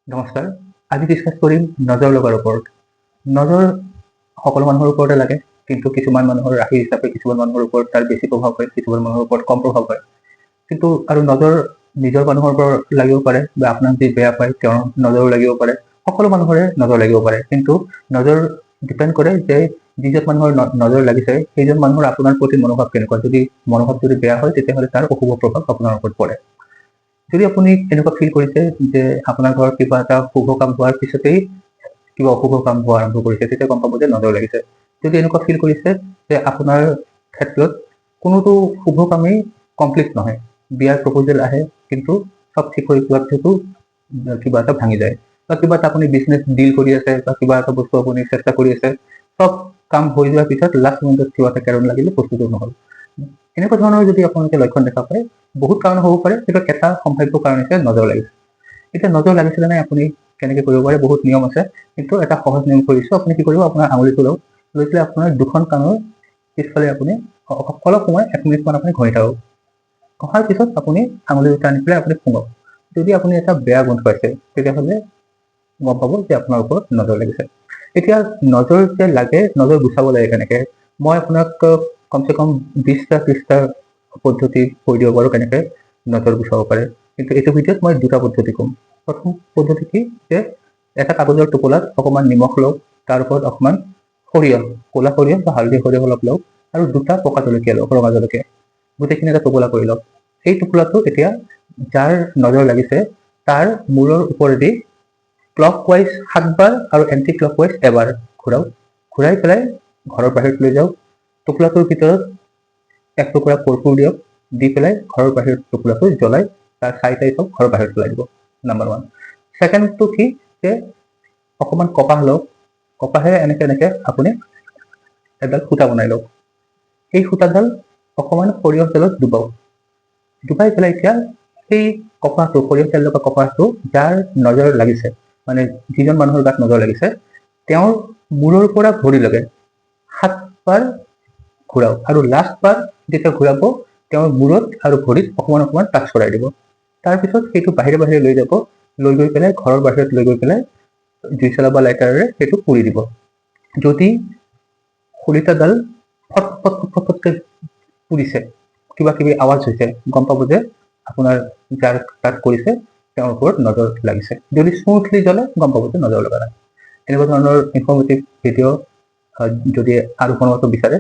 নমস্কাৰ। আজি ডিছকাছ কৰিম নজৰ লগাৰ ওপৰত। নজৰ সকলো মানুহৰ ওপৰতে লাগে, কিন্তু কিছুমান মানুহৰ ৰাশি হিচাপে কিছুমান মানুহৰ ওপৰত তাৰ বেছি প্ৰভাৱ হয়, কিছুমান মানুহৰ ওপৰত কম প্ৰভাৱ হয়। কিন্তু আৰু নজৰ নিজৰ মানুহৰ ওপৰত লাগিব পাৰে, বা আপোনাক যি বেয়া পায় তেওঁৰ নজৰো লাগিব পাৰে। সকলো মানুহৰে নজৰ লাগিব পাৰে, কিন্তু নজৰ ডিপেণ্ড কৰে যে যিজন মানুহৰ নজৰ লাগিছে সেইজন মানুহৰ আপোনাৰ প্ৰতি মনোভাৱ কেনেকুৱা। যদি মনোভাৱ যদি বেয়া হয় তেতিয়াহ'লে তাৰ অশুভ প্ৰভাৱ আপোনাৰ ওপৰত পৰে। যদি আপুনি এনেকুৱা ফিল কৰিছে যে আপোনাৰ ঘৰত কিবা এটা শুভ কাম হোৱাৰ পিছতেই কিবা অশুভ কাম হোৱা আৰম্ভ কৰিছে, তেতিয়া গম পাব যে নজৰ লাগিছে। যদি এনেকুৱা ফিল কৰিছে যে আপোনাৰ ক্ষেত্ৰত কোনোটো শুভ কামেই কমপ্লিট নহয়, বিয়াৰ প্ৰপ'জেল আহে কিন্তু চব ঠিক হৈ যোৱাৰ পিছতো কিবা এটা ভাঙি যায়, বা কিবা এটা আপুনি বিজনেছ ডিল কৰি আছে, বা কিবা এটা বস্তু আপুনি চেষ্টা কৰি আছে, চব কাম হৈ যোৱাৰ পিছত লাষ্ট মমেণ্টত কিবা এটা কাৰণ লাগিলে বস্তুটো নহ'ল। এনেকুৱা ধৰণৰ যদি আপোনালোকে লক্ষণ দেখা পায়, বহুত কাৰণ হ'ব পাৰে, কিন্তু এটা সম্ভাৱ্য কাৰণ হৈছে নজৰ লাগিছে। এতিয়া নজৰ লাগিছিলে নাই আপুনি কেনেকে কৰিব পাৰে, বহুত নিয়ম আছে, কিন্তু এটা সহজ নিয়ম কৰিছো। আপুনি কি কৰিব, আপোনাৰ আঙুলিটো লওক, লৈ পেলাই আপোনাৰ দুখন কাণৰ পিছফালে আপুনি অলপ সময় 1 মিনিটমান আপুনি ঘঁহি থাকক। ঘঁহাৰ পিছত আপুনি আঙুলি দুটা আনি পেলাই আপুনি শুঙক। যদি আপুনি এটা বেয়া গোন্ধ পাইছে তেতিয়াহ'লে গম পাব যে আপোনাৰ ওপৰত নজৰ লাগিছে। এতিয়া নজৰ যে লাগে, নজৰ গুচাব লাগে কেনেকে, মই আপোনাক কমচে কম 20টা 30টা পদ্ধতি কৈ দিব পাৰো কেনেকে নজৰ গুচাব পাৰে, কিন্তু এইটো ভিডিঅ'ত মই 2টা পদ্ধতি ক'ম। প্ৰথম পদ্ধতি কি, যে এটা কাগজৰ টোপোলাত অকণমান নিমখ লওক, তাৰ ওপৰত অকণমান সৰিয়হ, ক'লা সৰিয়হ বা হালধি সৰিয়হ অলপ লওক, আৰু 2টা পকা জলকীয়া লওক, ৰঙা জলকীয়া, গোটেইখিনি এটা টোপোলা কৰি লওক। এই টোপোলাটো এতিয়া যাৰ নজৰ লাগিছে তাৰ মূৰৰ ওপৰেদি ক্লক ৱাইজ 7 বাৰ আৰু এণ্টি ক্লক ৱাইজ এবাৰ ঘূৰাওক। ঘূৰাই পেলাই ঘৰৰ বাহিৰত লৈ যাওক। টোপোলাটোৰ ভিতৰত 1 টুকুৰা কৰ্পূৰ দিয়ক, দি পেলাই ঘৰৰ বাহিৰত টোপোলাটো জ্বলাই তাৰ ছাই চব ঘৰৰ বাহিৰত পেলাই দিব। নাম্বাৰ 1। ছেকেণ্ডটো কি, যে অকণমান কপাহ লওক, কপাহেৰে এনেকে আপুনি এডাল সূতা বনাই লওক। এই সূতাডাল অকণমান সৰিয়হ তেলত ডুবাওক। ডুবাই পেলাই এতিয়া সেই কপাহটো, সৰিয়হ তেল লগা কপাহটো যাৰ নজৰ লাগিছে, মানে যিজন মানুহৰ গাত নজৰ লাগিছে, তেওঁৰ মূৰৰ পৰা ভৰিলৈকে 7 বাৰ ঘূৰাওক, আৰু লাষ্ট বাৰ যেতিয়া ঘূৰাব তেওঁৰ মূৰত আৰু ভৰিত অকণমান টাচ কৰাই দিব। তাৰপিছত সেইটো বাহিৰে বাহিৰে লৈ যাব, লৈ গৈ পেলাই ঘৰৰ বাহিৰত লৈ গৈ পেলাই জুই চলা বা লাইটাৰেৰে সেইটো পুৰি দিব। যদি খৰিকাডাল ফটফটকে পুৰিছে, কিবা কিবি আৱাজ হৈছে, গম পাব যে আপোনাৰ যাৰ তাত কৰিছে তেওঁৰ ওপৰত নজৰ লাগিছে। যদি স্মুথলি জ্বলে, গম পাব যে নজৰ লগা নাই। এনেকুৱা ধৰণৰ ইনফৰ্মেটিভ ভিডিঅ' যদি আৰু বনাব বিচাৰে